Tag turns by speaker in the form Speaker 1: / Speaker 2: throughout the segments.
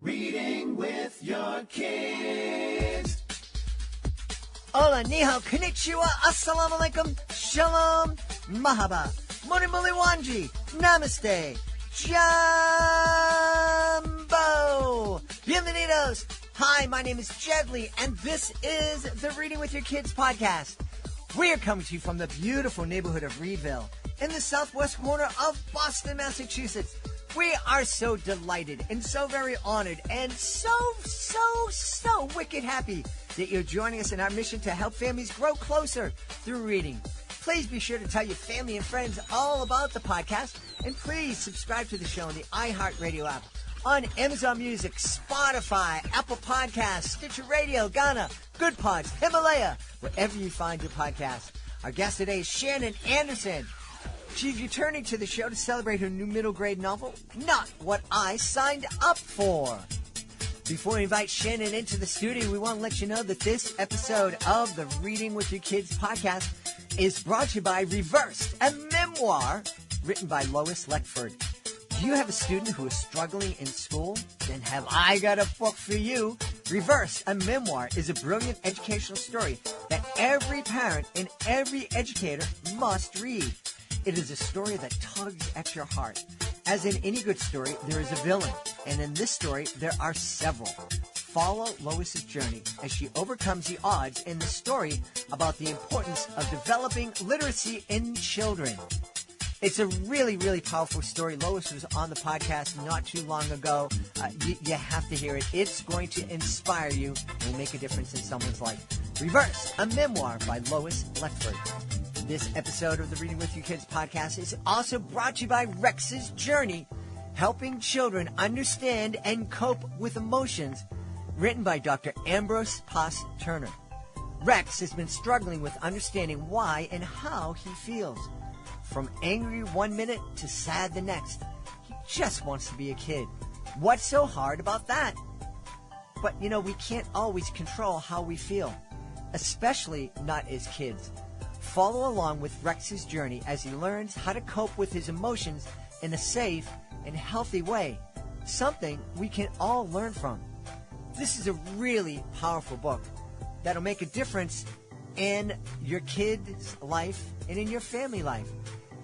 Speaker 1: Reading with your kids.
Speaker 2: Hola, ni hao, konnichiwa, assalamu alaikum, shalom, mahaba, moni moli wanji, namaste, jumbo, bienvenidos. Hi, my name is Jedley, and this is the Reading with Your Kids podcast. We are coming to you from the beautiful neighborhood of Reedville in the southwest corner of Boston, Massachusetts. We are so delighted and so very honored and so wicked happy that you're joining us in our mission to help families grow closer through reading. Please be sure to tell your family and friends all about the podcast, and please subscribe to the show on the iHeartRadio app, on Amazon Music, Spotify, Apple Podcasts, Stitcher Radio, Ghana, Good Pods, Himalaya, wherever you find your podcast. Our guest today is Shannon Anderson. She's returning to the show to celebrate her new middle grade novel, Not What I Signed Up For. Before we invite Shannon into the studio, we want to let you know that this episode of the Reading with Your Kids podcast is brought to you by Reversed, a memoir written by Lois Leckford. Do you have a student who is struggling in school? Then have I got a book for you. Reversed, a memoir, is a brilliant educational story that every parent and every educator must read. It is a story that tugs at your heart. As in any good story, there is a villain, and in this story, there are several. Follow Lois's journey as she overcomes the odds in the story about the importance of developing literacy in children. It's a really, really powerful story. Lois was on the podcast not too long ago. You have to hear it. It's going to inspire you and make a difference in someone's life. Reverse, a memoir by Lois Leckford. This episode of the Reading with Your Kids podcast is also brought to you by Rex's Journey, helping children understand and cope with emotions, written by Dr. Ambrose Pass Turner. Rex has been struggling with understanding why and how he feels. From angry one minute to sad the next, he just wants to be a kid. What's so hard about that? But, we can't always control how we feel, especially not as kids. Follow along with Rex's journey as he learns how to cope with his emotions in a safe and healthy way, something we can all learn from. This is a really powerful book that'll make a difference in your kid's life and in your family life.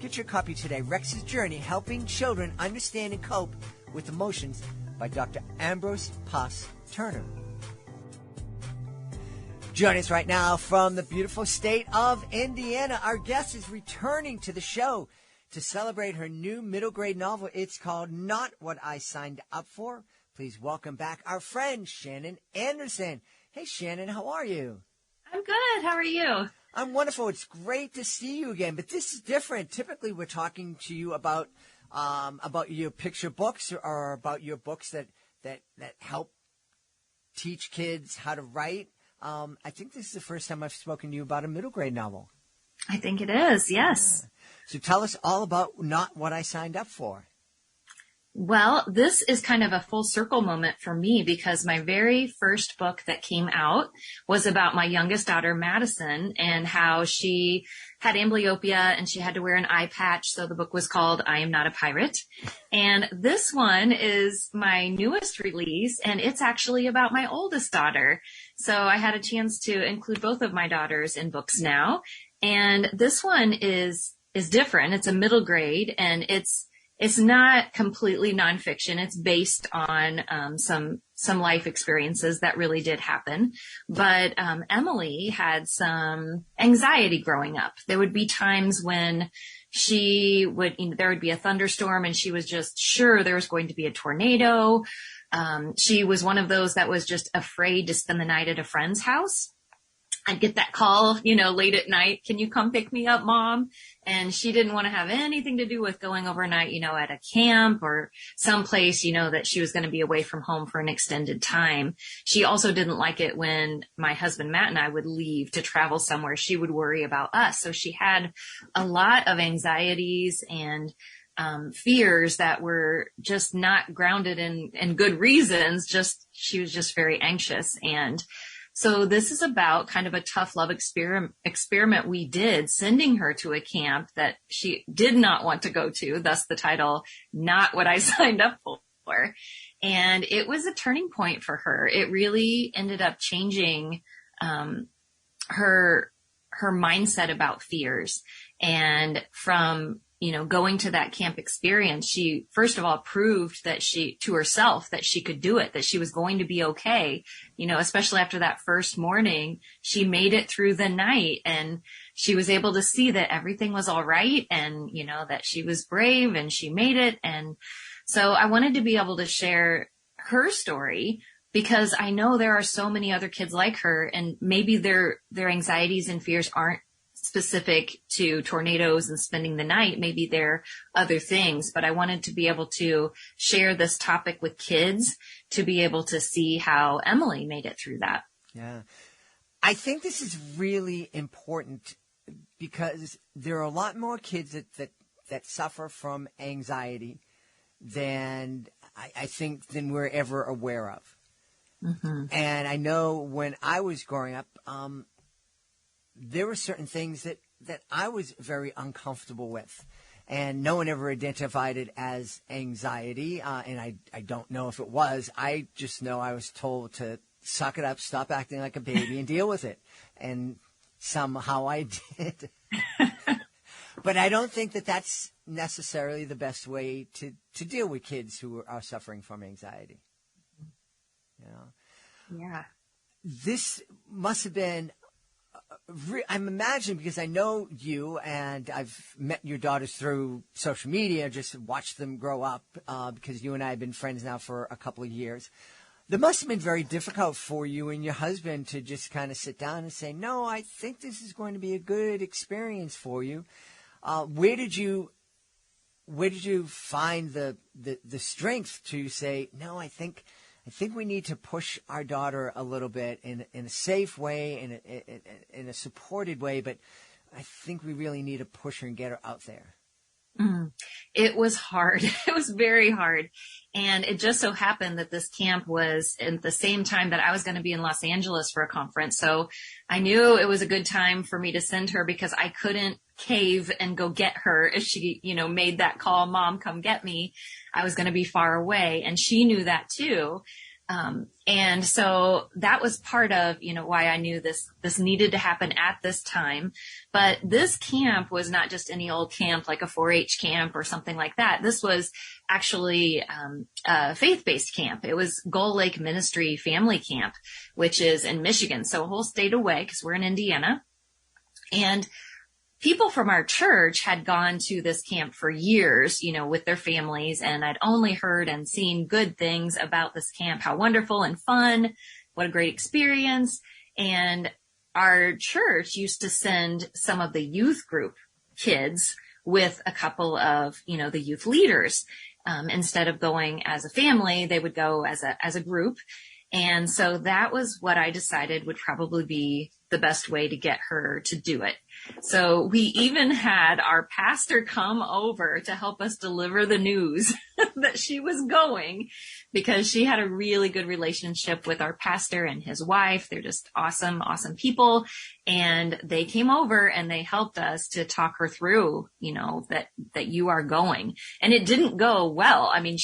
Speaker 2: Get your copy today, Rex's Journey, helping children understand and cope with emotions, by Dr. Ambrose Pass Turner. Joining us right now from the beautiful state of Indiana, our guest is returning to the show to celebrate her new middle grade novel. It's called Not What I Signed Up For. Please welcome back our friend, Shannon Anderson. Hey, Shannon, how are you?
Speaker 3: I'm good. How are you?
Speaker 2: I'm wonderful. It's great to see you again, but this is different. Typically, we're talking to you about your picture books or about your books that help teach kids how to write. I think this is the first time I've spoken to you about a middle grade novel.
Speaker 3: I think it is, yes.
Speaker 2: Yeah. So tell us all about Not What I Signed Up For.
Speaker 3: Well, this is kind of a full circle moment for me because my very first book that came out was about my youngest daughter, Madison, and how she had amblyopia and she had to wear an eye patch. So the book was called I Am Not a Pirate. And this one is my newest release, and it's actually about my oldest daughter. So I had a chance to include both of my daughters in books now. And this one is different. It's a middle grade, and it's not completely nonfiction. It's based on some life experiences that really did happen. But Emily had some anxiety growing up. There would be times when there would be a thunderstorm, and she was just sure there was going to be a tornado. She was one of those that was just afraid to spend the night at a friend's house. I'd get that call, late at night. Can you come pick me up, Mom? And she didn't want to have anything to do with going overnight, at a camp or someplace, that she was going to be away from home for an extended time. She also didn't like it when my husband, Matt, and I would leave to travel somewhere. She would worry about us. So she had a lot of anxieties and fears that were just not grounded in good reasons. She was just very anxious. And so this is about kind of a tough love experiment we did, sending her to a camp that she did not want to go to, thus the title, Not What I Signed Up For. And it was a turning point for her. It really ended up changing her mindset about fears. And from, going to that camp experience, she first of all proved to herself that she could do it, that she was going to be okay. Especially after that first morning, she made it through the night, and she was able to see that everything was all right, and, that she was brave and she made it. And so I wanted to be able to share her story, because I know there are so many other kids like her, and maybe their anxieties and fears aren't specific to tornadoes and spending the night. Maybe they're other things, but I wanted to be able to share this topic with kids to be able to see how Emily made it through that.
Speaker 2: Yeah. I think this is really important because there are a lot more kids that suffer from anxiety than I think than we're ever aware of. Mm-hmm. And I know when I was growing up, there were certain things that I was very uncomfortable with, and no one ever identified it as anxiety. And I don't know if it was. I just know I was told to suck it up, stop acting like a baby, and deal with it. And somehow I did. But I don't think that that's necessarily the best way to deal with kids who are suffering from anxiety.
Speaker 3: Yeah.
Speaker 2: This must have been, I'm imagining, because I know you and I've met your daughters through social media, just watched them grow up, because you and I have been friends now for a couple of years. That must have been very difficult for you and your husband to just kind of sit down and say, no, I think this is going to be a good experience for you. Where did you find the strength to say, no, I think we need to push our daughter a little bit in a safe way, in a supported way, but I think we really need to push her and get her out there?
Speaker 3: It was hard. It was very hard. And it just so happened that this camp was at the same time that I was going to be in Los Angeles for a conference. So I knew it was a good time for me to send her, because I couldn't cave and go get her if she, made that call, Mom, come get me. I was going to be far away. And she knew that too. And so that was part of, why I knew this needed to happen at this time. But this camp was not just any old camp, like a 4-H camp or something like that. This was actually, a faith-based camp. It was Gull Lake Ministry Family Camp, which is in Michigan. So a whole state away, because we're in Indiana. And people from our church had gone to this camp for years, with their families, and I'd only heard and seen good things about this camp, how wonderful and fun, what a great experience. And our church used to send some of the youth group kids with a couple of, the youth leaders. Instead of going as a family, they would go as a group. And so that was what I decided would probably be the best way to get her to do it. So we even had our pastor come over to help us deliver the news that she was going, because she had a really good relationship with our pastor and his wife. They're just awesome, awesome people. And they came over and they helped us to talk her through, that you are going. And it didn't go well. I mean,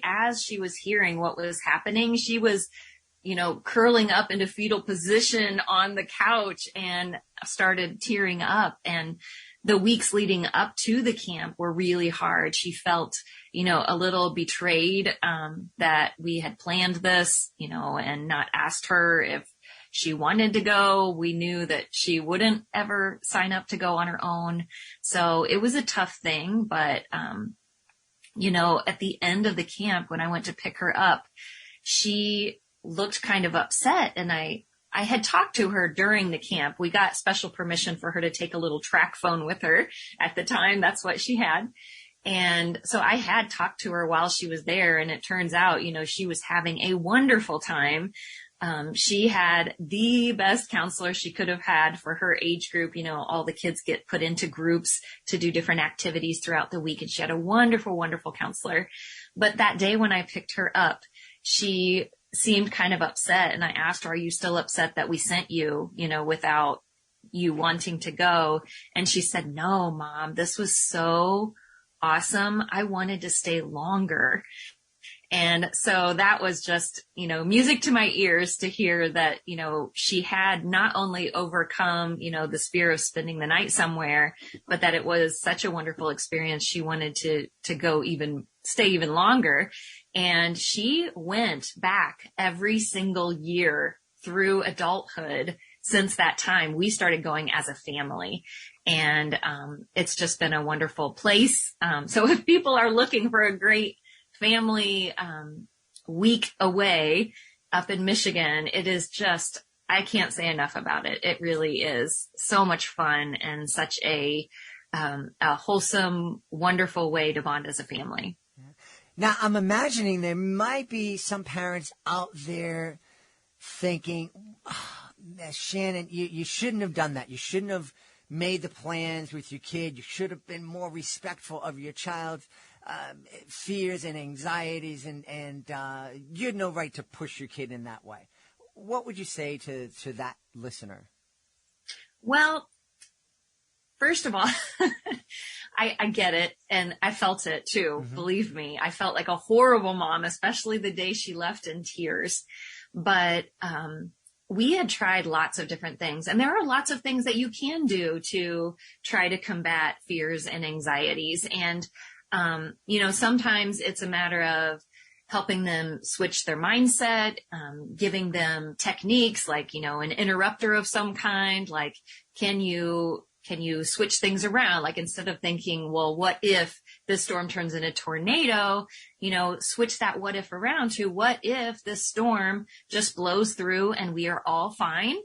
Speaker 3: as she was hearing what was happening, she was curling up into fetal position on the couch and started tearing up. And the weeks leading up to the camp were really hard. She felt, a little betrayed, that we had planned this, and not asked her if she wanted to go. We knew that she wouldn't ever sign up to go on her own. So it was a tough thing. But, at the end of the camp, when I went to pick her up, she looked kind of upset, and I had talked to her during the camp. We got special permission for her to take a little track phone with her at the time. That's what she had. And so I had talked to her while she was there, and it turns out, she was having a wonderful time. She had the best counselor she could have had for her age group. All the kids get put into groups to do different activities throughout the week, and she had a wonderful, wonderful counselor. But that day when I picked her up, she seemed kind of upset, and I asked her, are you still upset that we sent you, without you wanting to go? And she said, no, Mom, this was so awesome. I wanted to stay longer. And so that was just, music to my ears to hear that, she had not only overcome, the fear of spending the night somewhere, but that it was such a wonderful experience. She wanted to stay even longer. And she went back every single year through adulthood. Since that time, we started going as a family, and it's just been a wonderful place. So if people are looking for a great family week away up in Michigan, it is just, I can't say enough about it. It really is so much fun and such a wholesome, wonderful way to bond as a family.
Speaker 2: Now, I'm imagining there might be some parents out there thinking, Shannon, you shouldn't have done that. You shouldn't have made the plans with your kid. You should have been more respectful of your child's fears and anxieties, and you had no right to push your kid in that way. What would you say to that listener?
Speaker 3: Well, first of all, I get it, and I felt it too. Mm-hmm. Believe me, I felt like a horrible mom, especially the day she left in tears. But we had tried lots of different things, and there are lots of things that you can do to try to combat fears and anxieties. And, sometimes it's a matter of helping them switch their mindset, giving them techniques like, an interrupter of some kind, like, can you switch things around? Like, instead of thinking, well, what if this storm turns into a tornado, switch that what if around to what if this storm just blows through and we are all fine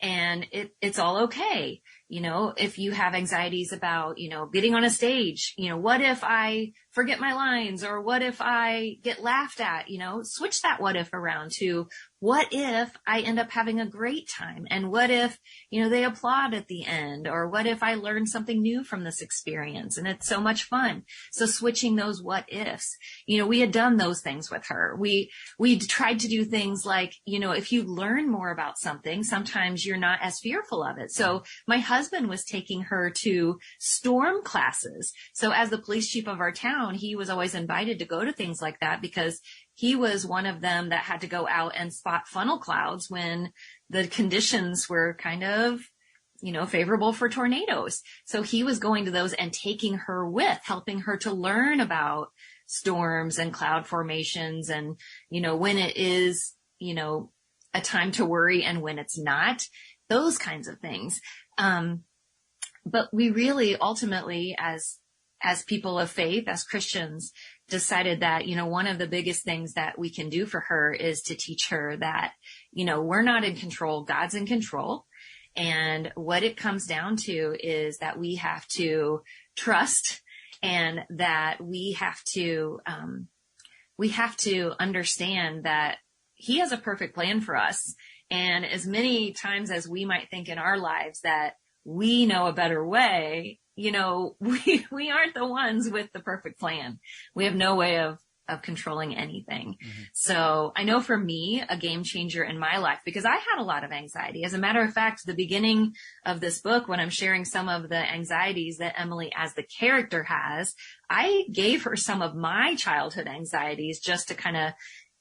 Speaker 3: and it's all okay. If you have anxieties about, getting on a stage, what if I forget my lines, or what if I get laughed at, switch that what if around to what if I end up having a great time, and what if, they applaud at the end, or what if I learn something new from this experience and it's so much fun. So switching those what ifs, we had done those things with her. We tried to do things like, if you learn more about something, sometimes you're not as fearful of it. So my husband was taking her to storm classes. So as the police chief of our town, he was always invited to go to things like that because he was one of them that had to go out and spot funnel clouds when the conditions were kind of, favorable for tornadoes. So he was going to those and taking her with, helping her to learn about storms and cloud formations and, when it is, a time to worry and when it's not, those kinds of things. But we really ultimately, as people of faith, as Christians, decided that, one of the biggest things that we can do for her is to teach her that, we're not in control, God's in control. And what it comes down to is that we have to trust, and that we have to understand that He has a perfect plan for us. And as many times as we might think in our lives that we know a better way, we aren't the ones with the perfect plan. We have no way of controlling anything. Mm-hmm. So I know for me, a game changer in my life, because I had a lot of anxiety. As a matter of fact, the beginning of this book, when I'm sharing some of the anxieties that Emily as the character has, I gave her some of my childhood anxieties just to kind of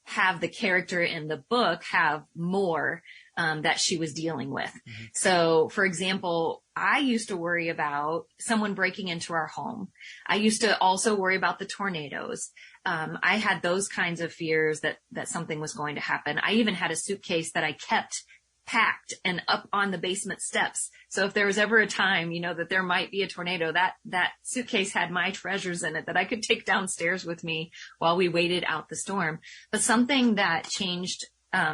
Speaker 3: have the character in the book have more that she was dealing with. Mm-hmm. So, for example, I used to worry about someone breaking into our home. I used to also worry about the tornadoes. I had those kinds of fears that something was going to happen. I even had a suitcase that I kept packed and up on the basement steps. So if there was ever a time, that there might be a tornado, that suitcase had my treasures in it that I could take downstairs with me while we waited out the storm. But something that changed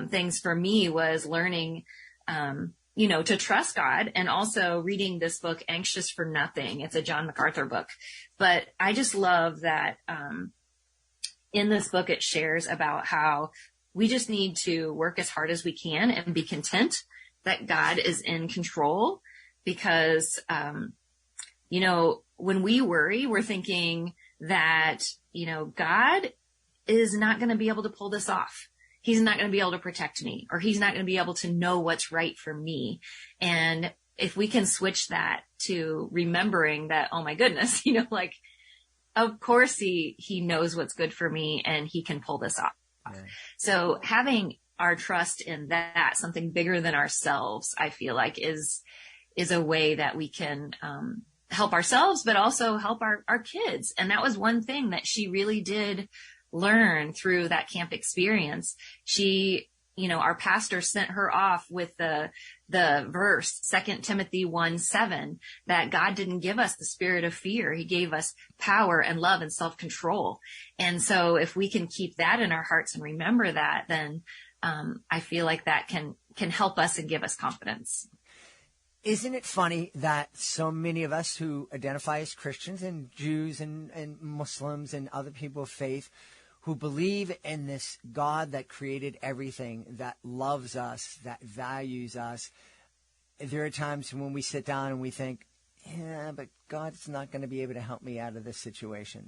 Speaker 3: things for me was learning, to trust God, and also reading this book, Anxious for Nothing. It's a John MacArthur book. But I just love that in this book, it shares about how we just need to work as hard as we can and be content that God is in control, because, when we worry, we're thinking that, God is not going to be able to pull this off. He's not going to be able to protect me, or he's not going to be able to know what's right for me. And if we can switch that to remembering that, oh my goodness, of course he knows what's good for me and he can pull this off.
Speaker 2: Yeah.
Speaker 3: So having our trust in that, something bigger than ourselves, I feel like is a way that we can, help ourselves, but also help our kids. And that was one thing that she really did learn through that camp experience. She, our pastor sent her off with the verse, 2 Timothy 1:7, that God didn't give us the spirit of fear. He gave us power and love and self-control. And so if we can keep that in our hearts and remember that, then I feel like that can help us and give us confidence.
Speaker 2: Isn't it funny that so many of us who identify as Christians and Jews and Muslims and other people of faith who believe in this God that created everything, that loves us, that values us, there are times when we sit down and we think, yeah, but God's not going to be able to help me out of this situation.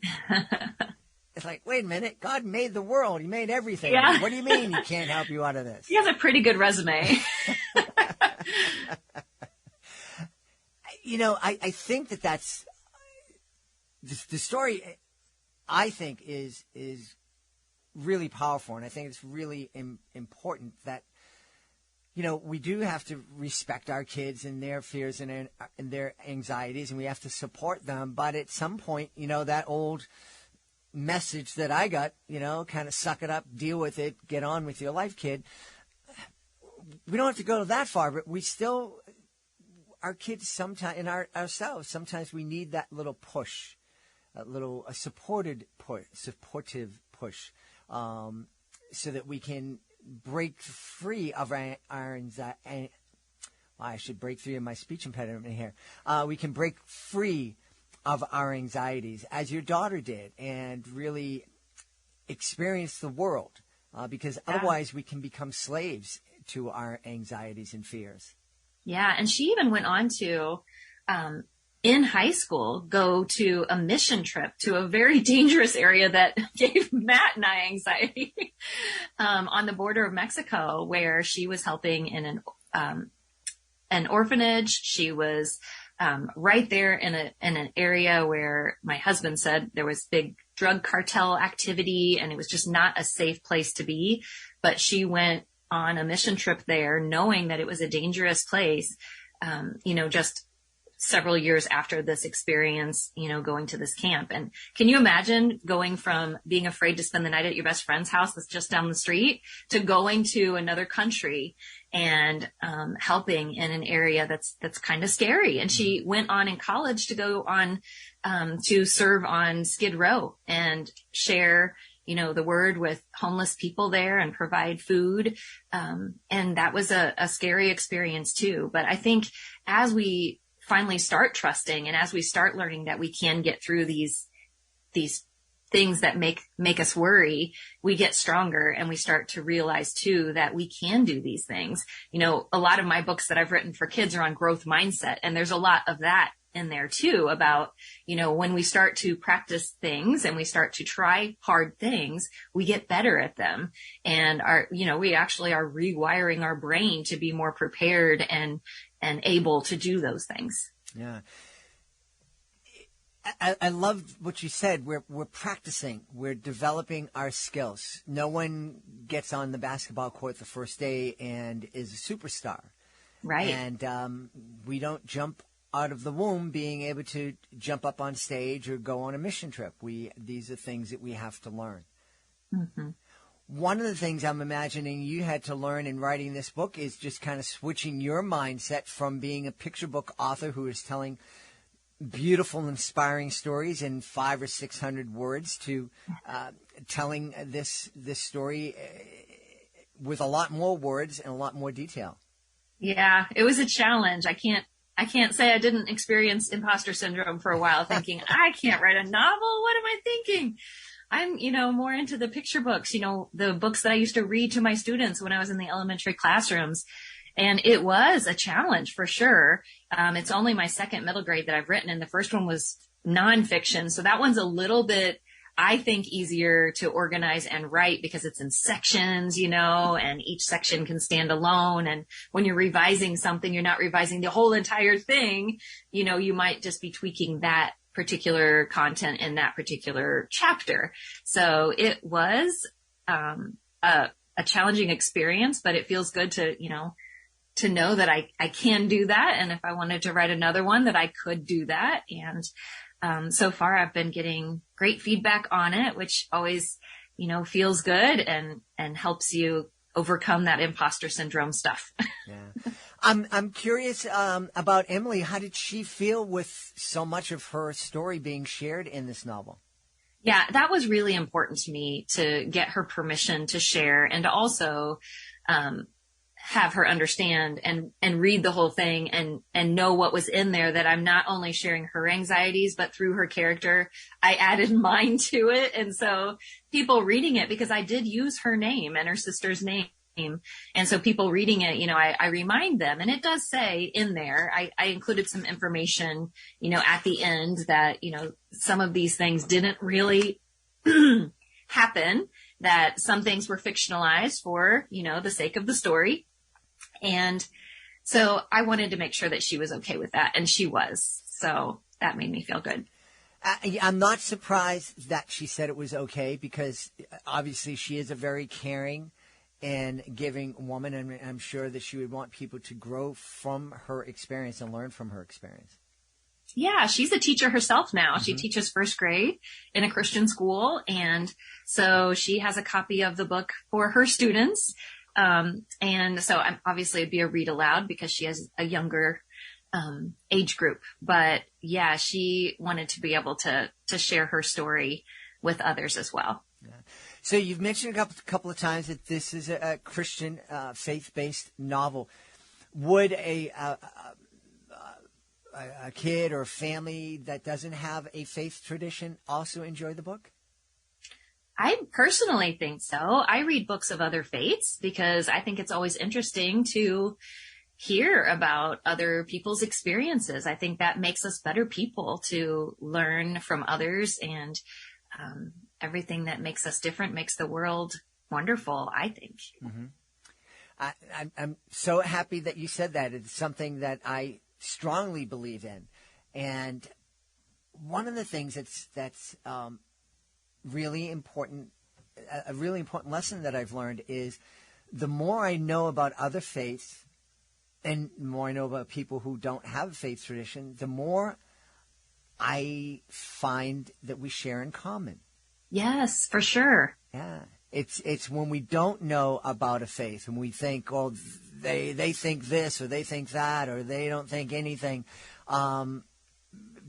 Speaker 2: It's like, wait a minute, God made the world. He made everything.
Speaker 3: Yeah.
Speaker 2: What do you mean he can't help you out of this?
Speaker 3: He has a pretty good resume.
Speaker 2: I think that's the story. I think is really powerful, and I think it's really important that we do have to respect our kids and their fears and their anxieties, and we have to support them. But at some point, that old message that I got, kind of suck it up, deal with it, get on with your life, kid. We don't have to go that far, but we still. Our kids sometimes, and ourselves, sometimes we need that little push, a supportive push, so that we can break free of our anxiety. I should break free of my speech impediment here. We can break free of our anxieties, as your daughter did, and really experience the world, because otherwise we can become slaves to our anxieties and fears.
Speaker 3: Yeah. And she even went on to, in high school, go to a mission trip to a very dangerous area that gave Matt and I anxiety, on the border of Mexico, where she was helping in an orphanage. She was, right there in an area where my husband said there was big drug cartel activity and it was just not a safe place to be. But she went on a mission trip there, knowing that it was a dangerous place, just several years after this experience, going to this camp. And can you imagine going from being afraid to spend the night at your best friend's house that's just down the street to going to another country and helping in an area that's kind of scary? And she went on in college to go on to serve on Skid Row and share the word with homeless people there and provide food. And that was a scary experience too. But I think as we finally start trusting and as we start learning that we can get through these things that make us worry, we get stronger and we start to realize too that we can do these things. A lot of my books that I've written for kids are on growth mindset, and there's a lot of that in there too about, when we start to practice things and we start to try hard things, we get better at them. And we actually are rewiring our brain to be more prepared and able to do those things.
Speaker 2: Yeah. I love what you said. We're practicing. We're developing our skills. No one gets on the basketball court the first day and is a superstar.
Speaker 3: Right.
Speaker 2: And we don't jump out of the womb being able to jump up on stage or go on a mission trip. These are things that we have to learn.
Speaker 3: Mm-hmm.
Speaker 2: One of the things I'm imagining you had to learn in writing this book is just kind of switching your mindset from being a picture book author who is telling beautiful, inspiring stories in 500 or 600 words to telling this story with a lot more words and a lot more detail.
Speaker 3: Yeah, it was a challenge. I can't say I didn't experience imposter syndrome for a while, thinking, I can't write a novel. What am I thinking? I'm, more into the picture books, the books that I used to read to my students when I was in the elementary classrooms. And it was a challenge for sure. It's only my second middle grade that I've written, and the first one was nonfiction. So that one's a little bit, I think, easier to organize and write because it's in sections, and each section can stand alone. And when you're revising something, you're not revising the whole entire thing. You might just be tweaking that particular content in that particular chapter. So it was a challenging experience, but it feels good to, to know that I can do that. And if I wanted to write another one, that I could do that. And so far I've been getting great feedback on it, which always, feels good and helps you overcome that imposter syndrome stuff.
Speaker 2: Yeah. I'm curious about Emily. How did she feel with so much of her story being shared in this novel?
Speaker 3: Yeah, that was really important to me, to get her permission to share and to also have her understand and read the whole thing and know what was in there, that I'm not only sharing her anxieties, but through her character, I added mine to it. And so people reading it, because I did use her name and her sister's name. And so people reading it, I remind them, and it does say in there, I included some information, at the end that, some of these things didn't really happen, that some things were fictionalized for, the sake of the story. And so I wanted to make sure that she was okay with that. And she was. So that made me feel good.
Speaker 2: I'm not surprised that she said it was okay, because obviously she is a very caring and giving woman. And I'm sure that she would want people to grow from her experience and learn from her experience.
Speaker 3: Yeah, she's a teacher herself now. Mm-hmm. She teaches first grade in a Christian school. And so she has a copy of the book for her students. And so obviously it'd be a read aloud because she has a younger age group. But yeah, she wanted to be able to share her story with others as well.
Speaker 2: Yeah. So you've mentioned a couple of times that this is a Christian faith-based novel. Would a kid or a family that doesn't have a faith tradition also enjoy the book?
Speaker 3: I personally think so. I read books of other faiths because I think it's always interesting to hear about other people's experiences. I think that makes us better people, to learn from others, and everything that makes us different makes the world wonderful, I think.
Speaker 2: Mm-hmm. I'm so happy that you said that. It's something that I strongly believe in. And one of the things that's really important, a really important lesson that I've learned is, the more I know about other faiths and the more I know about people who don't have a faith tradition, the more I find that we share in common.
Speaker 3: Yes, for sure.
Speaker 2: Yeah. It's when we don't know about a faith and we think, oh, they think this or they think that or they don't think anything.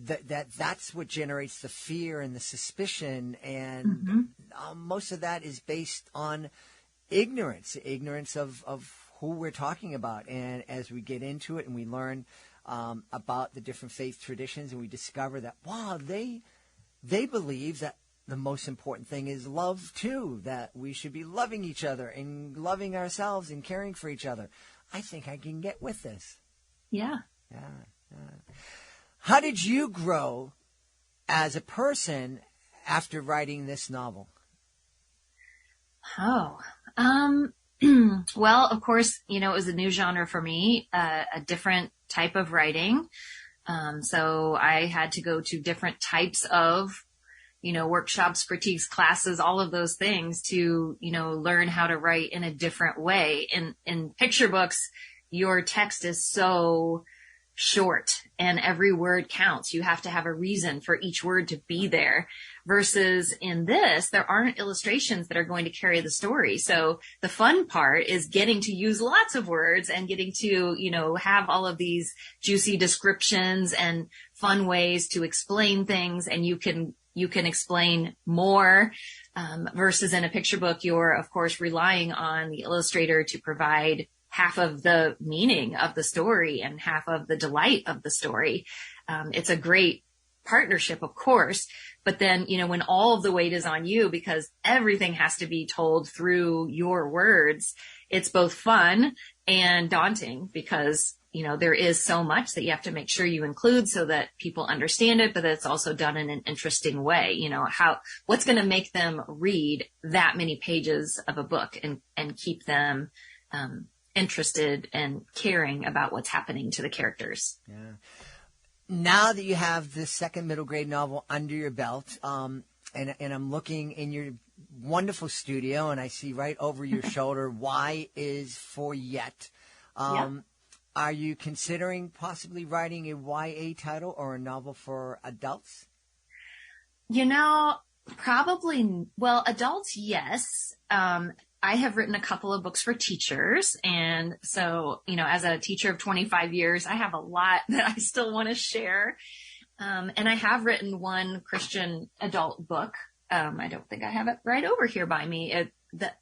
Speaker 2: That's what generates the fear and the suspicion, and most of that is based on ignorance of who we're talking about. And as we get into it and we learn about the different faith traditions, and we discover that, wow, they believe that the most important thing is love too, that we should be loving each other and loving ourselves and caring for each other. I think I can get with this.
Speaker 3: Yeah.
Speaker 2: How did you grow as a person after writing this novel?
Speaker 3: Oh, well, of course, it was a new genre for me, a different type of writing. So I had to go to different types of, workshops, critiques, classes, all of those things to, learn how to write in a different way. In picture books, your text is so short and every word counts. You have to have a reason for each word to be there, versus in this, there aren't illustrations that are going to carry the story. So the fun part is getting to use lots of words and getting to, have all of these juicy descriptions and fun ways to explain things. And you can explain more, versus in a picture book, you're of course relying on the illustrator to provide half of the meaning of the story and half of the delight of the story. It's a great partnership, of course, but then, when all of the weight is on you because everything has to be told through your words, it's both fun and daunting because, there is so much that you have to make sure you include so that people understand it, but that it's also done in an interesting way. What's going to make them read that many pages of a book and keep them, interested and caring about what's happening to the characters.
Speaker 2: Yeah. now that you have this second middle grade novel under your belt, and I'm looking in your wonderful studio, and I see right over your shoulder, Y is for Yet. Are you considering possibly writing a YA title or a novel for adults?
Speaker 3: Probably, well, adults, yes. I have written a couple of books for teachers. And so, as a teacher of 25 years, I have a lot that I still want to share. And I have written one Christian adult book. I don't think I have it right over here by me.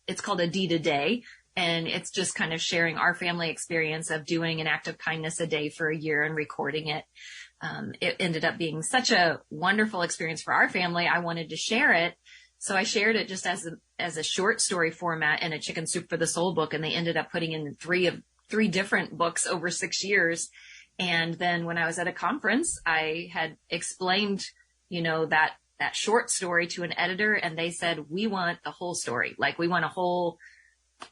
Speaker 3: It's called A Deed a Day. And it's just kind of sharing our family experience of doing an act of kindness a day for a year and recording it. It ended up being such a wonderful experience for our family. I wanted to share it. So I shared it just as a short story format in a Chicken Soup for the Soul book. And they ended up putting in three different books over 6 years. And then when I was at a conference, I had explained, that short story to an editor, and they said, we want the whole story. Like, we want a whole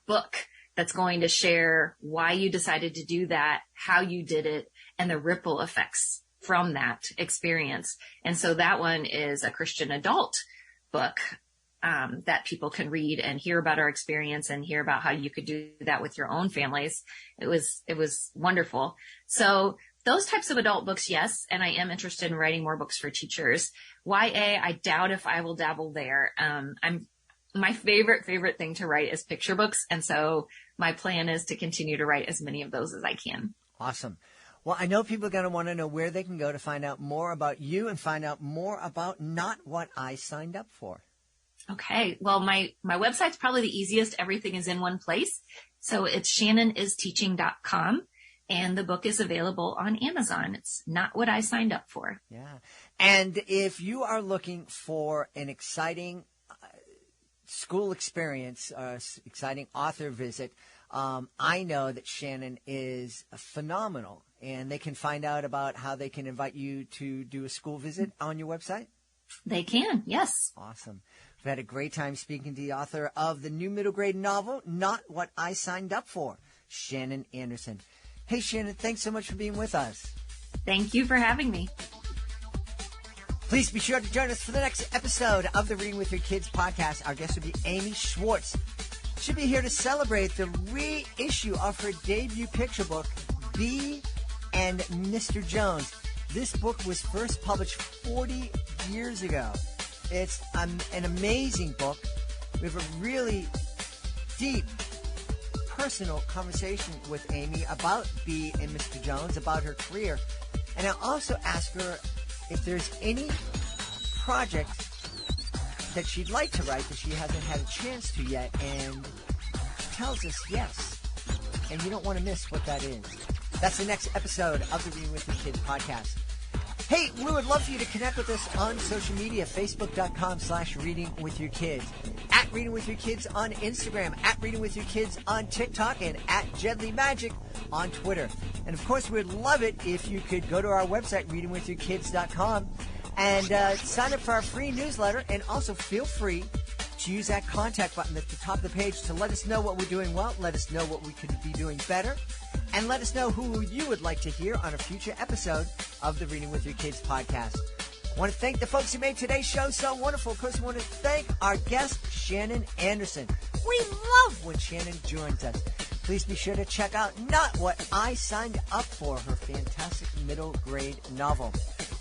Speaker 3: book that's going to share why you decided to do that, how you did it, and the ripple effects from that experience. And so that one is a Christian adult book that people can read and hear about our experience and hear about how you could do that with your own families. It was wonderful. So those types of adult books, yes. And I am interested in writing more books for teachers. YA, I doubt if I will dabble there. My favorite thing to write is picture books. And so my plan is to continue to write as many of those as I can.
Speaker 2: Awesome. Well, I know people are going to want to know where they can go to find out more about you and find out more about Not What I Signed Up For.
Speaker 3: Okay. Well, my website's probably the easiest. Everything is in one place. So it's shannonisteaching.com. And the book is available on Amazon. It's Not What I Signed Up For.
Speaker 2: Yeah. And if you are looking for an exciting school experience, exciting author visit, I know that Shannon is phenomenal. And they can find out about how they can invite you to do a school visit on your website?
Speaker 3: They can, yes.
Speaker 2: Awesome. We've had a great time speaking to the author of the new middle grade novel, Not What I Signed Up For, Shannon Anderson. Hey, Shannon, thanks so much for being with us.
Speaker 3: Thank you for having me.
Speaker 2: Please be sure to join us for the next episode of the Reading with Your Kids podcast. Our guest will be Amy Schwartz. She'll be here to celebrate the reissue of her debut picture book, Bee and Mr. Jones. This book was first published 40 years ago. It's an amazing book. We have a really deep, personal conversation with Amy about Bee and Mr. Jones, about her career. And I also asked her if there's any project that she'd like to write that she hasn't had a chance to yet, and tells us yes. And you don't want to miss what that is. That's the next episode of the Reading with Your Kids podcast. Hey, we would love for you to connect with us on social media, facebook.com/readingwithyourkids, at Reading With Your Kids on Instagram, at Reading With Your Kids on TikTok, and at Jedley Magic on Twitter. And of course, we'd love it if you could go to our website, readingwithyourkids.com, and sign up for our free newsletter, and also feel free to use that contact button at the top of the page to let us know what we're doing well, let us know what we could be doing better, and let us know who you would like to hear on a future episode of the Reading With Your Kids podcast. I want to thank the folks who made today's show so wonderful. Of course, I want to thank our guest, Shannon Anderson. We love when Shannon joins us. Please be sure to check out Not What I Signed Up For, her fantastic middle grade novel.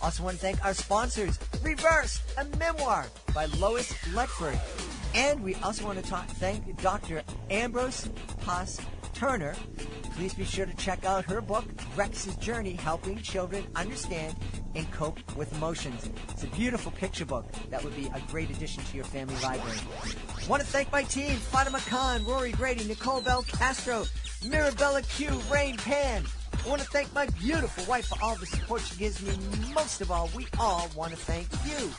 Speaker 2: Also want to thank our sponsors, Reversed, a memoir by Lois Letford. And we also want to thank Dr. Ambrose Haas Turner. Please be sure to check out her book, Rex's Journey, Helping Children Understand and Cope with Emotions. It's a beautiful picture book that would be a great addition to your family library. I want to thank my team, Fatima Khan, Rory Grady, Nicole Bell Castro, Mirabella Q, Rain Pan. I want to thank my beautiful wife for all the support she gives me. Most of all, we all want to thank you.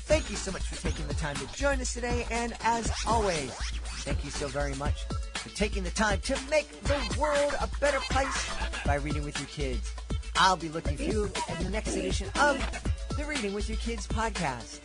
Speaker 2: Thank you so much for taking the time to join us today. And as always, thank you so very much for taking the time to make the world a better place by reading with your kids. I'll be looking for you in the next edition of the Reading with Your Kids podcast.